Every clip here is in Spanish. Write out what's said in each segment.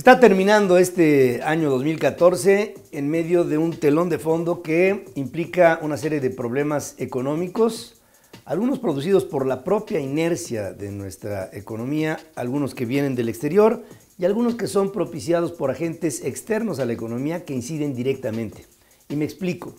Está terminando este año 2014 en medio de un telón de fondo que implica una serie de problemas económicos, algunos producidos por la propia inercia de nuestra economía, algunos que vienen del exterior y algunos que son propiciados por agentes externos a la economía que inciden directamente. Y me explico.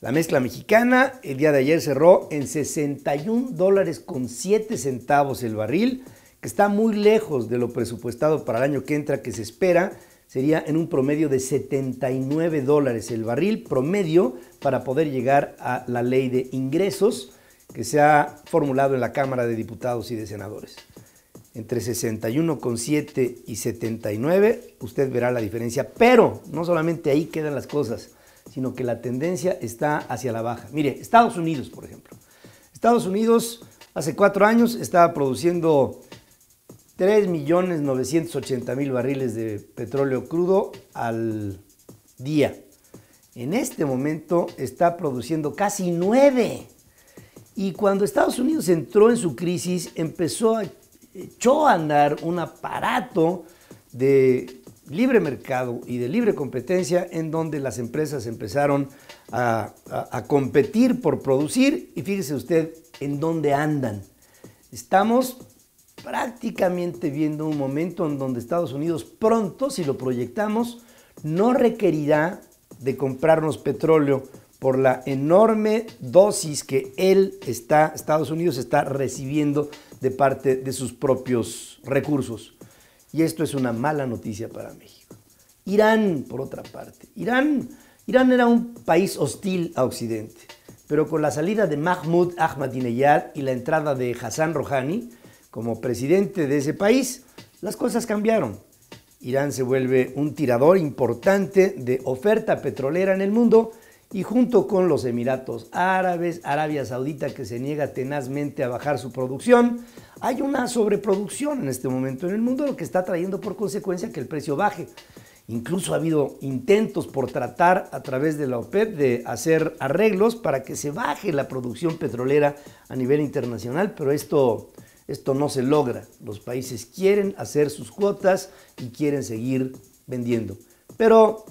La mezcla mexicana el día de ayer cerró en $61.07 el barril, que está muy lejos de lo presupuestado para el año que entra, que se espera sería en un promedio de $79 el barril promedio para poder llegar a la ley de ingresos que se ha formulado en la Cámara de Diputados y de Senadores. Entre 61,7 y 79, usted verá la diferencia, pero no solamente ahí quedan las cosas, sino que la tendencia está hacia la baja. Mire, Estados Unidos, por ejemplo. Estados Unidos hace 4 años estaba produciendo 3.980.000 barriles de petróleo crudo al día. En este momento está produciendo casi 9. Y cuando Estados Unidos entró en su crisis, echó a andar un aparato de libre mercado y de libre competencia en donde las empresas empezaron a competir por producir, y fíjese usted en dónde andan. Estamos prácticamente viendo un momento en donde Estados Unidos pronto, si lo proyectamos, no requerirá de comprarnos petróleo por la enorme dosis que Estados Unidos está recibiendo de parte de sus propios recursos. Y esto es una mala noticia para México. Irán, por otra parte. Irán era un país hostil a Occidente, pero con la salida de Mahmoud Ahmadinejad y la entrada de Hassan Rouhani como presidente de ese país, las cosas cambiaron. Irán se vuelve un tirador importante de oferta petrolera en el mundo, y junto con los Emiratos Árabes, Arabia Saudita, que se niega tenazmente a bajar su producción, hay una sobreproducción en este momento en el mundo, lo que está trayendo por consecuencia que el precio baje. Incluso ha habido intentos por tratar a través de la OPEP de hacer arreglos para que se baje la producción petrolera a nivel internacional, pero esto no se logra. Los países quieren hacer sus cuotas y quieren seguir vendiendo. Pero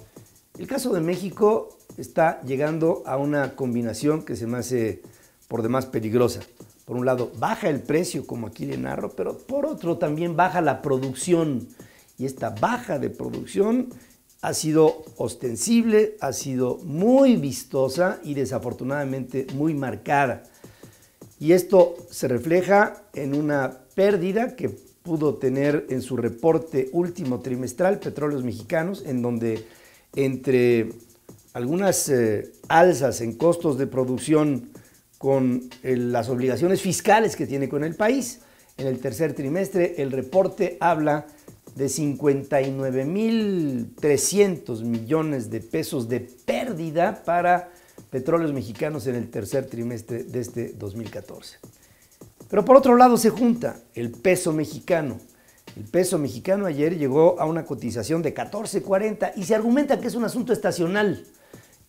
el caso de México está llegando a una combinación que se me hace por demás peligrosa. Por un lado, baja el precio, como aquí le narro, pero por otro también baja la producción. Y esta baja de producción ha sido ostensible, ha sido muy vistosa y desafortunadamente muy marcada. Y esto se refleja en una pérdida que pudo tener en su reporte último trimestral Petróleos Mexicanos, en donde entre algunas alzas en costos de producción con las obligaciones fiscales que tiene con el país, en el tercer trimestre el reporte habla de 59.300 millones de pesos de pérdida para Petróleos Mexicanos en el tercer trimestre de este 2014. Pero por otro lado se junta el peso mexicano. El peso mexicano ayer llegó a una cotización de 14.40 y se argumenta que es un asunto estacional.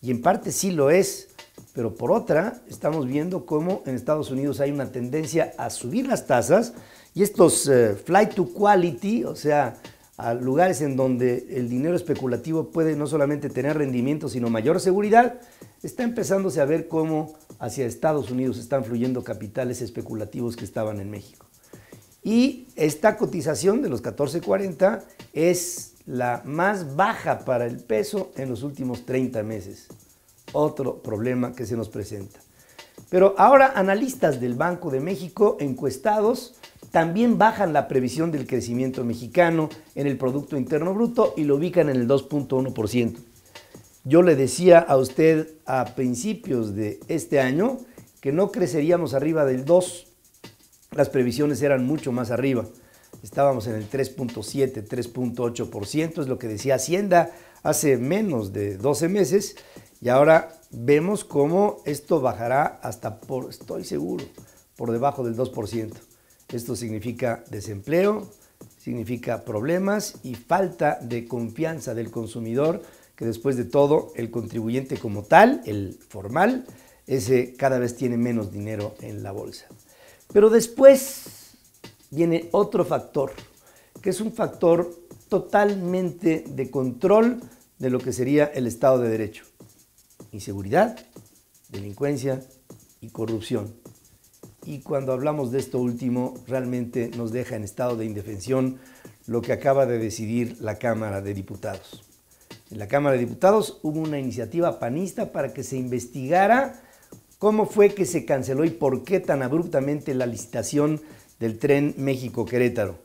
Y en parte sí lo es, pero por otra estamos viendo cómo en Estados Unidos hay una tendencia a subir las tasas, y estos flight to quality, o sea, a lugares en donde el dinero especulativo puede no solamente tener rendimiento, sino mayor seguridad, está empezándose a ver cómo hacia Estados Unidos están fluyendo capitales especulativos que estaban en México. Y esta cotización de los 14.40 es la más baja para el peso en los últimos 30 meses. Otro problema que se nos presenta. Pero ahora analistas del Banco de México encuestados también bajan la previsión del crecimiento mexicano en el Producto Interno Bruto y lo ubican en el 2.1%. Yo le decía a usted a principios de este año que no creceríamos arriba del 2%. Las previsiones eran mucho más arriba. Estábamos en el 3.7, 3.8%, es lo que decía Hacienda hace menos de 12 meses, y ahora vemos cómo esto bajará hasta, estoy seguro, por debajo del 2%. Esto significa desempleo, significa problemas y falta de confianza del consumidor, que después de todo el contribuyente como tal, el formal, ese cada vez tiene menos dinero en la bolsa. Pero después viene otro factor, que es un factor totalmente de control de lo que sería el Estado de Derecho. Inseguridad, delincuencia y corrupción. Y cuando hablamos de esto último, realmente nos deja en estado de indefensión lo que acaba de decidir la Cámara de Diputados. En la Cámara de Diputados hubo una iniciativa panista para que se investigara cómo fue que se canceló y por qué tan abruptamente la licitación del tren México-Querétaro.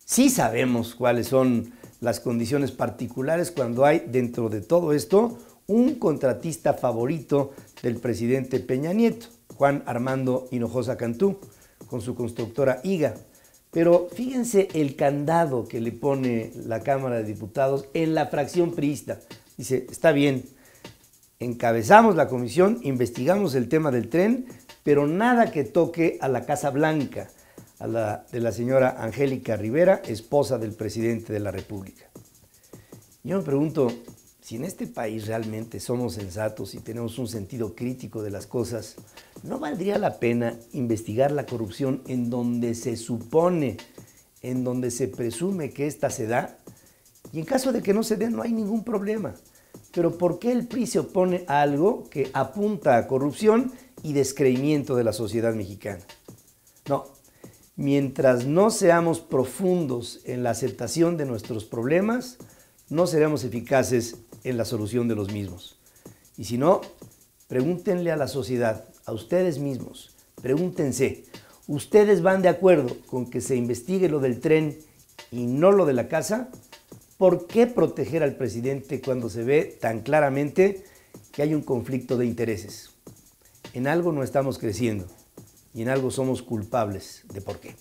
Sí sabemos cuáles son las condiciones particulares cuando hay dentro de todo esto un contratista favorito del presidente Peña Nieto, Juan Armando Hinojosa Cantú, con su constructora IGA. Pero fíjense el candado que le pone la Cámara de Diputados en la fracción priista. Dice, está bien, encabezamos la comisión, investigamos el tema del tren, pero nada que toque a la Casa Blanca, a la de la señora Angélica Rivera, esposa del presidente de la República. Yo me pregunto, si en este país realmente somos sensatos y tenemos un sentido crítico de las cosas, ¿no valdría la pena investigar la corrupción en donde se supone, en donde se presume que ésta se da? Y en caso de que no se dé, no hay ningún problema. Pero ¿por qué el PRI se opone a algo que apunta a corrupción y descreimiento de la sociedad mexicana? No, mientras no seamos profundos en la aceptación de nuestros problemas, no seremos eficaces en la solución de los mismos. Y si no, pregúntenle a la sociedad, a ustedes mismos, pregúntense, ¿ustedes van de acuerdo con que se investigue lo del tren y no lo de la casa? ¿Por qué proteger al presidente cuando se ve tan claramente que hay un conflicto de intereses? En algo no estamos creciendo y en algo somos culpables de por qué.